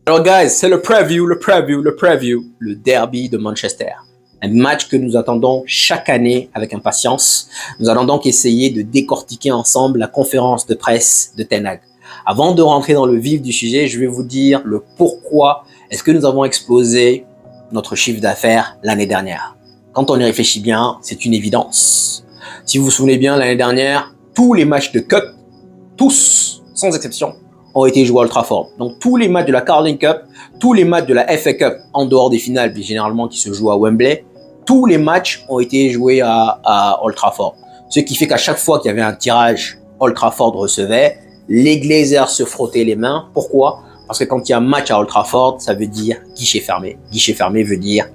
Alors guys, c'est le preview, le derby de Manchester. Un match que nous attendons chaque année avec impatience. Nous allons donc essayer de décortiquer ensemble la conférence de presse de Ten Hag. Avant de rentrer dans le vif du sujet, je vais vous dire le pourquoi est-ce que nous avons explosé notre chiffre d'affaires l'année dernière. Quand on y réfléchit bien, c'est une évidence. Si vous vous souvenez bien, l'année dernière, tous les matchs de Cup, tous, sans exception, ont été joués à Old Trafford. Donc tous les matchs de la Carling Cup, tous les matchs de la FA Cup, en dehors des finales, mais généralement qui se jouent à Wembley, tous les matchs ont été joués à Old Trafford. Ce qui fait qu'à chaque fois qu'il y avait un tirage, Old Trafford recevait, les Glazers se frottaient les mains. Pourquoi? Parce que quand il y a un match à Old Trafford, ça veut dire guichet fermé. Guichet fermé veut dire...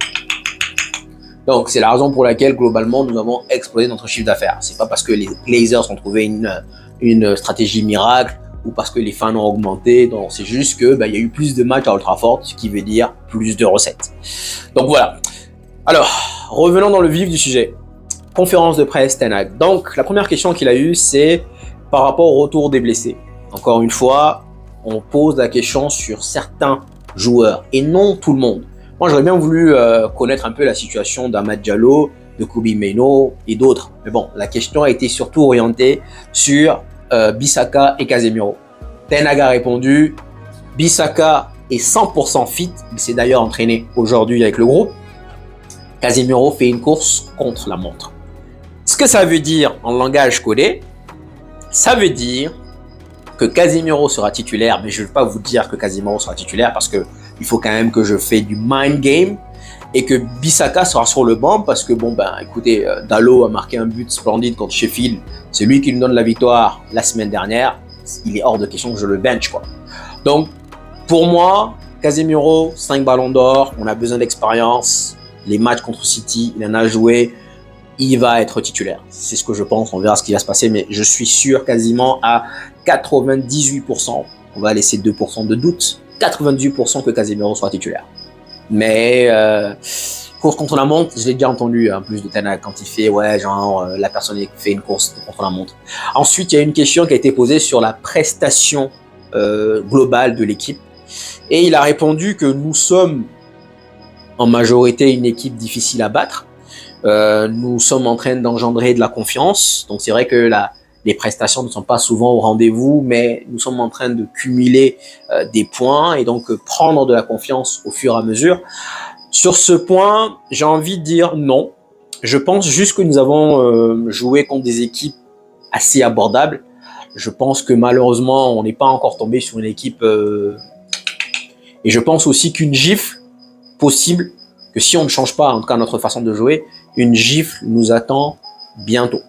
Donc c'est la raison pour laquelle globalement nous avons explosé notre chiffre d'affaires. C'est pas parce que les Glazers ont trouvé une stratégie miracle ou parce que les fans ont augmenté. Donc c'est juste que il y a eu plus de matchs à Old Trafford, ce qui veut dire plus de recettes. Donc voilà. Alors revenons dans le vif du sujet. Conférence de presse Ten Hag. Donc la première question qu'il a eue, c'est par rapport au retour des blessés. Encore une fois, on pose la question sur certains joueurs et non tout le monde. Moi, j'aurais bien voulu connaître un peu la situation d'Amad Diallo, de Kobbie Mainoo et d'autres. Mais bon, la question a été surtout orientée sur Bissaka et Casemiro. Ten Hag a répondu, Bissaka est 100% fit. Il s'est d'ailleurs entraîné aujourd'hui avec le groupe. Casemiro fait une course contre la montre. Ce que ça veut dire en langage codé, ça veut dire que Casemiro sera titulaire, mais je ne vais pas vous dire que Casemiro sera titulaire parce que il faut quand même que je fais du mind game et que Bissaka sera sur le banc parce que écoutez, Dalot a marqué un but splendide contre Sheffield, c'est lui qui nous donne la victoire la semaine dernière, il est hors de question que je le bench quoi. Donc pour moi, Casemiro, 5 ballons d'or, on a besoin d'expérience, les matchs contre City, il en a joué, il va être titulaire. C'est ce que je pense, on verra ce qui va se passer, mais je suis sûr quasiment à 98%, on va laisser 2% de doute, 98% que Casemiro soit titulaire. Mais course contre la montre, je l'ai déjà entendu en plus de Ten Hag quand il fait la personne fait une course contre la montre. Ensuite, il y a une question qui a été posée sur la prestation globale de l'équipe et il a répondu que nous sommes en majorité une équipe difficile à battre. Nous sommes en train d'engendrer de la confiance, donc c'est vrai que les prestations ne sont pas souvent au rendez-vous, mais nous sommes en train de cumuler des points et donc prendre de la confiance au fur et à mesure. Sur ce point, j'ai envie de dire non. Je pense juste que nous avons joué contre des équipes assez abordables. Je pense que malheureusement, on n'est pas encore tombé sur une équipe... Et je pense aussi qu'une gifle possible, que si on ne change pas, en tout cas notre façon de jouer, une gifle nous attend bientôt.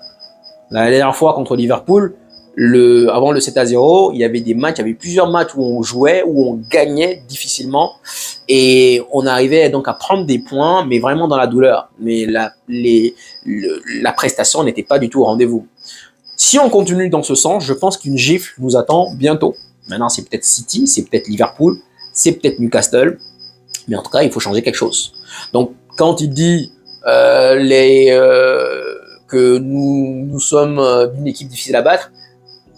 La dernière fois contre Liverpool, avant le 7-0, il y avait plusieurs matchs où on jouait, où on gagnait difficilement et on arrivait donc à prendre des points, mais vraiment dans la douleur. Mais la prestation n'était pas du tout au rendez-vous. Si on continue dans ce sens, je pense qu'une gifle nous attend bientôt. Maintenant, c'est peut-être City, c'est peut-être Liverpool, c'est peut-être Newcastle, mais en tout cas, il faut changer quelque chose. Donc, quand il dit que nous sommes une équipe difficile à battre,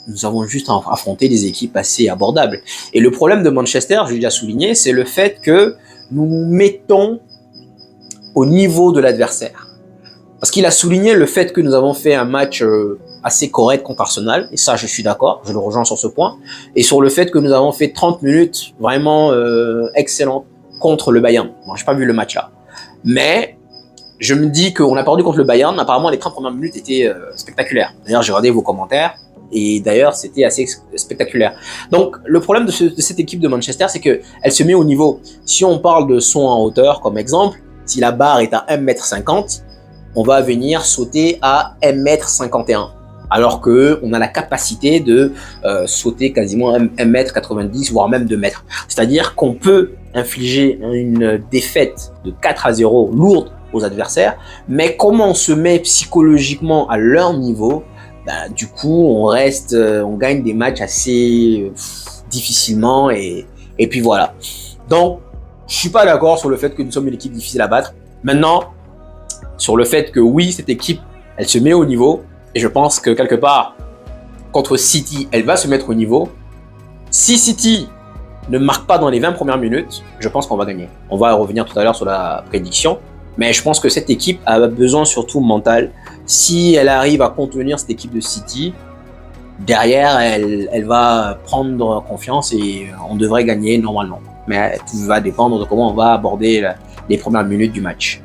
nous avons juste affronté des équipes assez abordables. Et le problème de Manchester, je l'ai déjà souligné, c'est le fait que nous nous mettons au niveau de l'adversaire. Parce qu'il a souligné le fait que nous avons fait un match assez correct contre Arsenal, et ça je suis d'accord, je le rejoins sur ce point, et sur le fait que nous avons fait 30 minutes vraiment excellentes contre le Bayern. Bon, j'ai pas vu le match là, mais je me dis qu'on a perdu contre le Bayern. Apparemment, les 30 premières minutes étaient spectaculaires. D'ailleurs, j'ai regardé vos commentaires et d'ailleurs, c'était assez spectaculaire. Donc, le problème de cette équipe de Manchester, c'est qu'elle se met au niveau. Si on parle de saut en hauteur, comme exemple, si la barre est à 1m50, on va venir sauter à 1m51. Alors qu'on a la capacité de sauter quasiment 1m90, voire même 2 mètres. C'est-à-dire qu'on peut infliger une défaite de 4-0 lourde aux adversaires, mais comment on se met psychologiquement à leur niveau, du coup on gagne des matchs assez difficilement et puis voilà. Donc je suis pas d'accord sur le fait que nous sommes une équipe difficile à battre. Maintenant, sur le fait que oui, cette équipe elle se met au niveau, et je pense que quelque part contre City elle va se mettre au niveau. Si City ne marque pas dans les 20 premières minutes, je pense qu'on va gagner. On va revenir tout à l'heure sur la prédiction, mais je pense que cette équipe a besoin surtout mental. Si elle arrive à contenir cette équipe de City, derrière, elle va prendre confiance et on devrait gagner normalement. Mais tout va dépendre de comment on va aborder les premières minutes du match.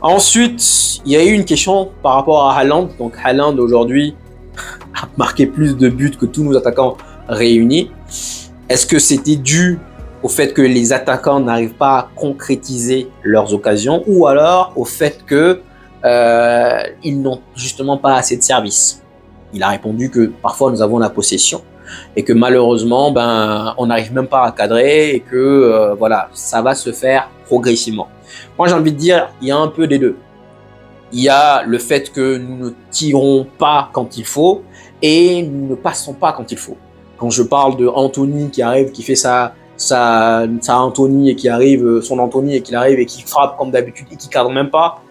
Ensuite, il y a eu une question par rapport à Haaland. Donc Haaland aujourd'hui a marqué plus de buts que tous nos attaquants réunis. Est-ce que c'était dû au fait que les attaquants n'arrivent pas à concrétiser leurs occasions ou alors au fait que ils n'ont justement pas assez de service? Il a répondu que parfois nous avons la possession et que malheureusement on n'arrive même pas à cadrer et que voilà, ça va se faire progressivement. Moi j'ai envie de dire, il y a un peu des deux. Il y a le fait que nous ne tirons pas quand il faut et nous ne passons pas quand il faut. Quand je parle de Anthony qui arrive, qui fait sa Anthony et qui arrive, son Anthony et qui arrive et qui frappe comme d'habitude et qui cadre même pas.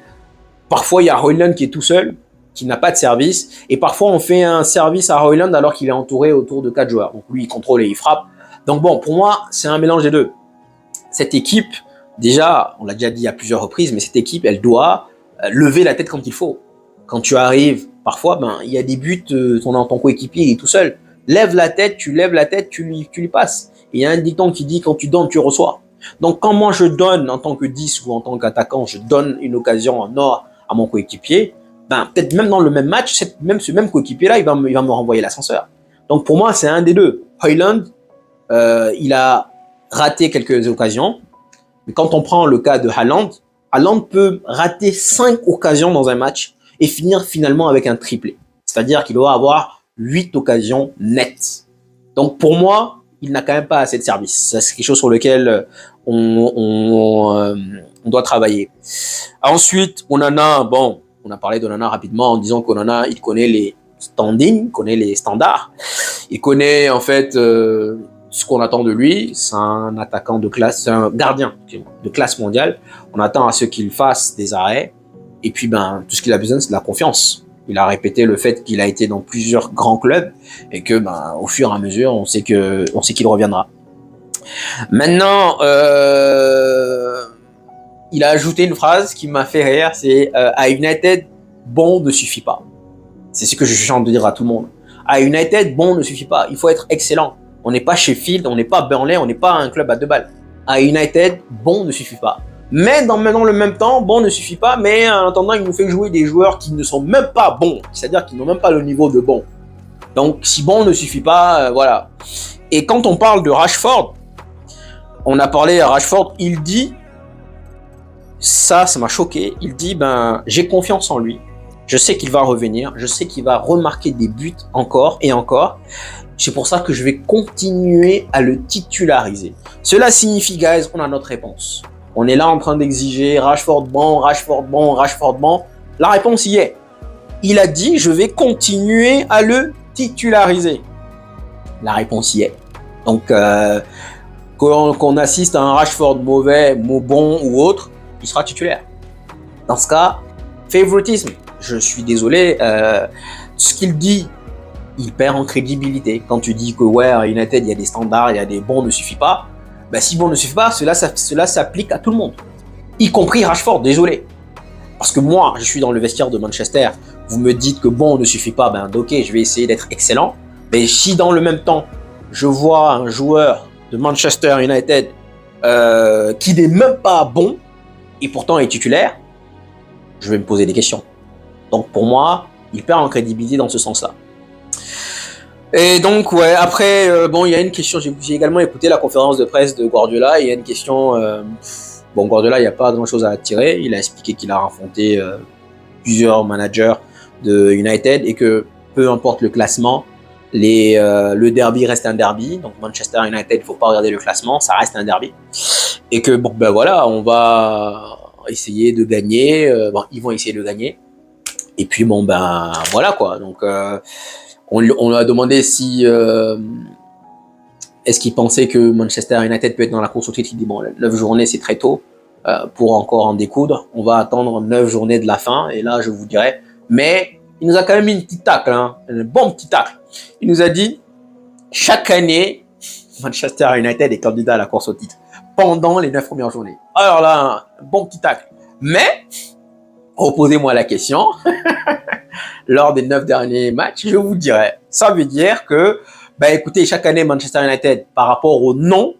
Parfois il y a Højlund qui est tout seul, qui n'a pas de service, et parfois on fait un service à Højlund alors qu'il est entouré autour de 4 joueurs. Donc lui il contrôle et il frappe. Donc bon, pour moi c'est un mélange des deux. Cette équipe, déjà, on l'a déjà dit à plusieurs reprises, mais cette équipe elle doit lever la tête quand il faut. Quand tu arrives, parfois il y a des buts, ton coéquipier il est tout seul. Lève la tête, tu lui passes. Et il y a un dicton qui dit quand tu donnes, tu reçois. Donc quand moi je donne en tant que 10 ou en tant qu'attaquant, je donne une occasion en or à mon coéquipier, peut-être même dans le même match, ce même coéquipier-là, il va me renvoyer l'ascenseur. Donc pour moi, c'est un des deux. Højlund, il a raté quelques occasions, mais quand on prend le cas de Haaland, Haaland peut rater 5 occasions dans un match et finir finalement avec un triplé. C'est-à-dire qu'il doit avoir 8 occasions nettes. Donc pour moi, il n'a quand même pas assez de service. Ça, c'est quelque chose sur lequel on doit travailler. Ensuite, Onana, on a parlé d'Onana rapidement en disant qu'Onana, il connaît les standings, il connaît les standards. Il connaît en fait ce qu'on attend de lui. C'est un attaquant de classe, c'est un gardien de classe mondiale. On attend à ce qu'il fasse des arrêts. Et puis, tout ce qu'il a besoin, c'est de la confiance. Il a répété le fait qu'il a été dans plusieurs grands clubs et que, au fur et à mesure, on sait qu'il reviendra. Maintenant, il a ajouté une phrase qui m'a fait rire, c'est à United, bon ne suffit pas. C'est ce que je chante de dire à tout le monde. À United, bon ne suffit pas. Il faut être excellent. On n'est pas Sheffield, on n'est pas Burnley, on n'est pas un club à 2 balles. À United, bon ne suffit pas. Mais dans le même temps, bon ne suffit pas, mais en attendant, il nous fait jouer des joueurs qui ne sont même pas bons, c'est-à-dire qui n'ont même pas le niveau de bon. Donc, si bon ne suffit pas, voilà. Et quand on parle de Rashford, on a parlé à Rashford, il dit, ça m'a choqué, il dit, j'ai confiance en lui, je sais qu'il va revenir, je sais qu'il va remarquer des buts encore et encore, c'est pour ça que je vais continuer à le titulariser. Cela signifie, guys, on a notre réponse. On est là en train d'exiger Rashford bon, Rashford bon, Rashford bon. La réponse y est. Il a dit, je vais continuer à le titulariser. La réponse y est. Donc, qu'on assiste à un Rashford mauvais, bon ou autre, il sera titulaire. Dans ce cas, favoritisme. Je suis désolé, ce qu'il dit, il perd en crédibilité. Quand tu dis que à United, il y a des standards, il y a des bons ne suffit pas, si bon ne suffit pas, cela s'applique à tout le monde, y compris Rashford, désolé. Parce que moi, je suis dans le vestiaire de Manchester, vous me dites que bon ne suffit pas, ok, je vais essayer d'être excellent. Mais si dans le même temps, je vois un joueur de Manchester United qui n'est même pas bon, et pourtant est titulaire, je vais me poser des questions. Donc pour moi, il perd en crédibilité dans ce sens-là. Et donc, après, il y a une question, j'ai également écouté la conférence de presse de Guardiola, et il y a une question, Guardiola, il n'y a pas grand-chose à tirer, il a expliqué qu'il a affronté plusieurs managers de United, et que peu importe le classement, le derby reste un derby, donc Manchester United, il ne faut pas regarder le classement, ça reste un derby, et que, on va essayer de gagner, ils vont essayer de gagner, et puis, voilà quoi, donc... On lui a demandé si est-ce qu'il pensait que Manchester United peut être dans la course au titre. Il dit 9 journées c'est très tôt pour encore en découdre. On va attendre 9 journées de la fin et là je vous dirai. Mais il nous a quand même mis une petite tacle, un bon petit tacle. Il nous a dit chaque année Manchester United est candidat à la course au titre pendant les 9 premières journées. Alors là, un bon petit tacle. Mais, reposez-moi la question, lors des 9 derniers matchs, je vous dirais, ça veut dire que, écoutez, chaque année, Manchester United, par rapport au nom,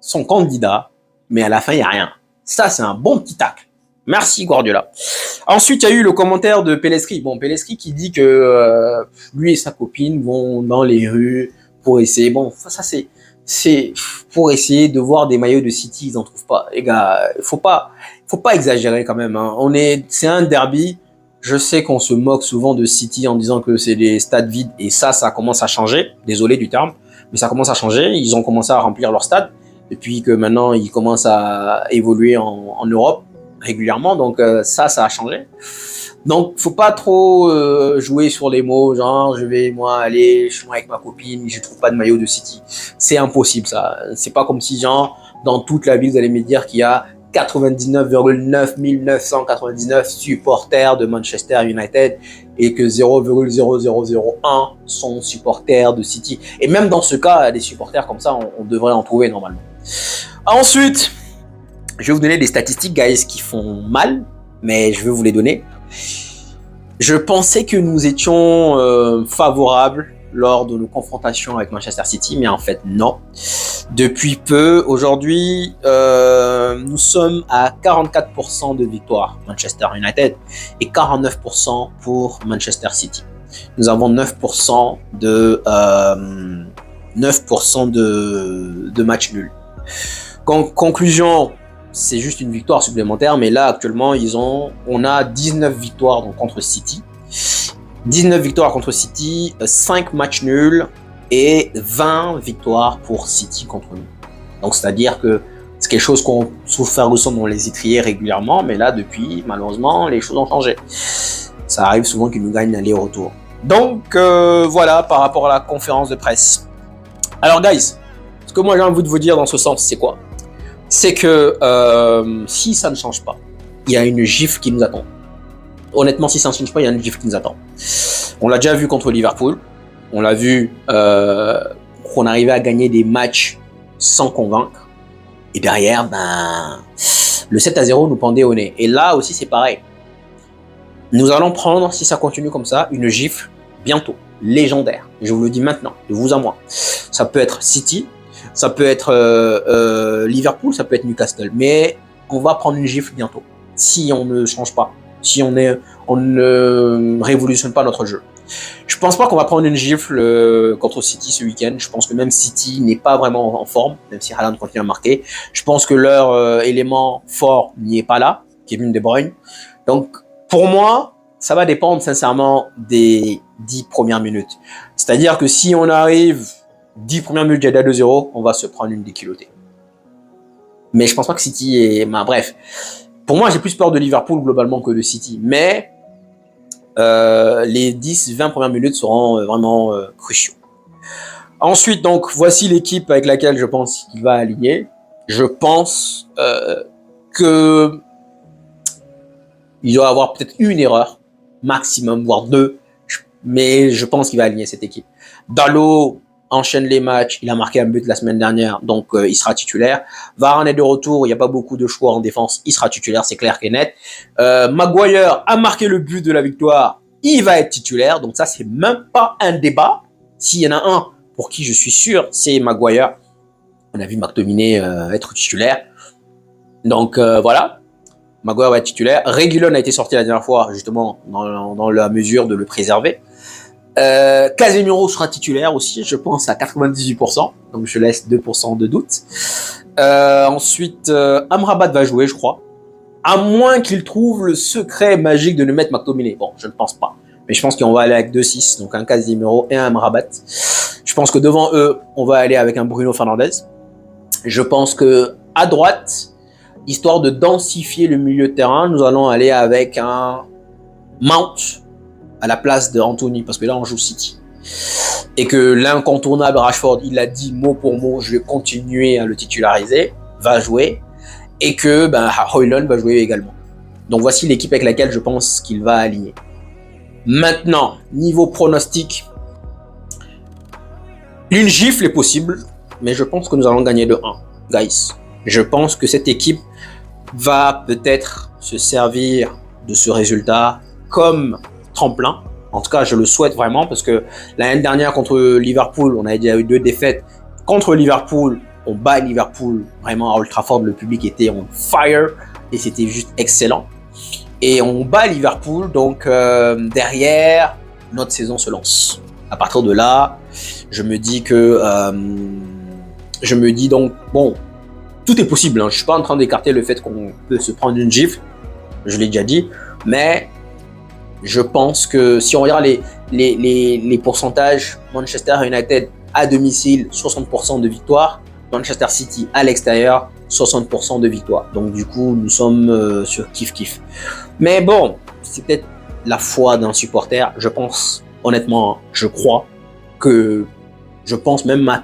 sont candidats, mais à la fin, il n'y a rien. Ça, c'est un bon petit tacle. Merci Guardiola. Ensuite, il y a eu le commentaire de Pelestri. Bon, Pelestri qui dit que lui et sa copine vont dans les rues pour essayer. Bon, ça c'est pour essayer de voir des maillots de City. Ils en trouvent pas. Les gars, faut pas exagérer quand même. Hein. C'est un derby. Je sais qu'on se moque souvent de City en disant que c'est des stades vides et ça commence à changer. Désolé du terme, mais ça commence à changer. Ils ont commencé à remplir leur stade depuis que maintenant ils commencent à évoluer en Europe régulièrement, donc ça a changé. Donc faut pas trop jouer sur les mots, genre je vais aller chez moi avec ma copine, je trouve pas de maillot de City. C'est impossible ça. C'est pas comme si genre dans toute la ville vous allez me dire qu'il y a 99,9 999 supporters de Manchester United et que 0,0001 sont supporters de City. Et même dans ce cas, des supporters comme ça, on devrait en trouver normalement. Ensuite, je vais vous donner des statistiques, guys, qui font mal, mais je vais vous les donner. Je pensais que nous étions favorables lors de nos confrontations avec Manchester City, mais en fait, non. Depuis peu, aujourd'hui, nous sommes à 44% de victoire Manchester United et 49% pour Manchester City. Nous avons 9% de match nul. Conclusion, c'est juste une victoire supplémentaire, mais là actuellement on a 19 victoires donc, contre City, 19 victoires contre City, 5 matchs nuls et 20 victoires pour City contre nous. Donc c'est-à-dire que c'est quelque chose qu'on sous Ferguson on les étriait régulièrement, mais là depuis malheureusement les choses ont changé. Ça arrive souvent qu'ils nous gagnent aller-retour. Donc voilà par rapport à la conférence de presse. Alors guys, ce que moi j'ai envie de vous dire dans ce sens, c'est quoi? C'est que si ça ne change pas, il y a une gifle qui nous attend. Honnêtement, si ça ne change pas, il y a une gifle qui nous attend. On l'a déjà vu contre Liverpool. On l'a vu qu'on arrivait à gagner des matchs sans convaincre. Et derrière, le 7-0 nous pendait au nez. Et là aussi, c'est pareil. Nous allons prendre, si ça continue comme ça, une gifle bientôt, légendaire. Je vous le dis maintenant, de vous à moi. Ça peut être City, ça peut être Liverpool, ça peut être Newcastle. Mais on va prendre une gifle bientôt, si on ne change pas, si on ne révolutionne pas notre jeu. Je pense pas qu'on va prendre une gifle contre City ce week-end. Je pense que même City n'est pas vraiment en forme, même si Haaland continue à marquer. Je pense que leur élément fort n'y est pas là, Kevin De Bruyne. Donc, pour moi, ça va dépendre sincèrement des 10 premières minutes. C'est-à-dire que si on arrive 10 premières minutes à 2-0, on va se prendre une déculottée. Mais je pense pas que City est... bref. Pour moi, j'ai plus peur de Liverpool globalement que de City. Mais les 10-20 premières minutes seront vraiment cruciaux. Ensuite, donc, voici l'équipe avec laquelle je pense qu'il va aligner. Je pense que il doit y avoir peut-être une erreur, maximum, voire 2. Mais je pense qu'il va aligner cette équipe. Dalot enchaîne les matchs, il a marqué un but la semaine dernière, donc il sera titulaire. Varane est de retour, il n'y a pas beaucoup de choix en défense, il sera titulaire, c'est clair et net. Maguire a marqué le but de la victoire, il va être titulaire, donc ça c'est même pas un débat. S'il y en a un pour qui je suis sûr, c'est Maguire. On a vu McTominay être titulaire. Donc voilà, Maguire va être titulaire. Reguilon a été sorti la dernière fois, justement, dans la mesure de le préserver. Casemiro sera titulaire aussi, je pense à 98%, donc je laisse 2% de doute. Ensuite, Amrabat va jouer, je crois, à moins qu'il trouve le secret magique de ne mettre McTominay. Bon, je ne pense pas, mais je pense qu'on va aller avec 2-6, donc un Casemiro et un Amrabat. Je pense que devant eux, on va aller avec un Bruno Fernandes. Je pense que à droite, histoire de densifier le milieu de terrain, nous allons aller avec un Mount à la place de Anthony, parce que là on joue City. Et que l'incontournable Rashford, il a dit mot pour mot, je vais continuer à le titulariser, va jouer. Et que Højlund va jouer également. Donc voici l'équipe avec laquelle je pense qu'il va aligner. Maintenant, niveau pronostic, une gifle est possible. mais je pense que nous allons gagner de 1, guys. Je pense que cette équipe va peut-être se servir de ce résultat comme tremplin. En tout cas, je le souhaite vraiment parce que l'année dernière contre Liverpool, on a déjà eu 2 défaites. Contre Liverpool, on bat Liverpool vraiment à Old Trafford, le public était on fire et c'était juste excellent. Et on bat Liverpool, donc derrière, notre saison se lance. À partir de là, je me dis donc, bon, tout est possible. Hein. Je suis pas en train d'écarter le fait qu'on peut se prendre une gifle, je l'ai déjà dit, mais je pense que si on regarde les pourcentages, Manchester United à domicile, 60% de victoire, Manchester City à l'extérieur, 60% de victoire. Donc du coup, nous sommes sur kiff-kiff. Mais bon, c'est peut-être la foi d'un supporter. Je pense, honnêtement, je crois que, je pense même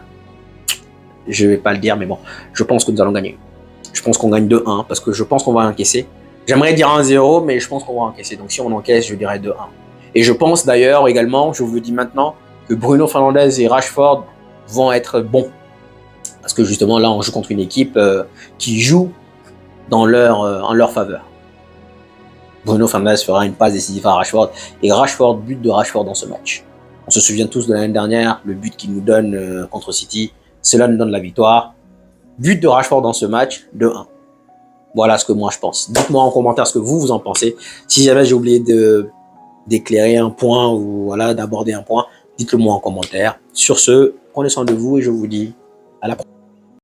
je vais pas le dire, mais bon, je pense que nous allons gagner. Je pense qu'on gagne 2-1 parce que je pense qu'on va encaisser. J'aimerais dire 1-0, mais je pense qu'on va encaisser. Donc si on encaisse, je dirais 2-1. Et je pense d'ailleurs également, je vous le dis maintenant, que Bruno Fernandes et Rashford vont être bons. Parce que justement là, on joue contre une équipe qui joue en leur faveur. Bruno Fernandes fera une passe décisive à Rashford. Et Rashford, but de Rashford dans ce match. On se souvient tous de l'année dernière, le but qu'il nous donne contre City. Cela nous donne la victoire. But de Rashford dans ce match, 2-1. Voilà ce que moi je pense. Dites-moi en commentaire ce que vous en pensez. Si jamais j'ai oublié d'éclairer un point ou voilà, d'aborder un point, dites-le moi en commentaire. Sur ce, prenez soin de vous et je vous dis à la prochaine.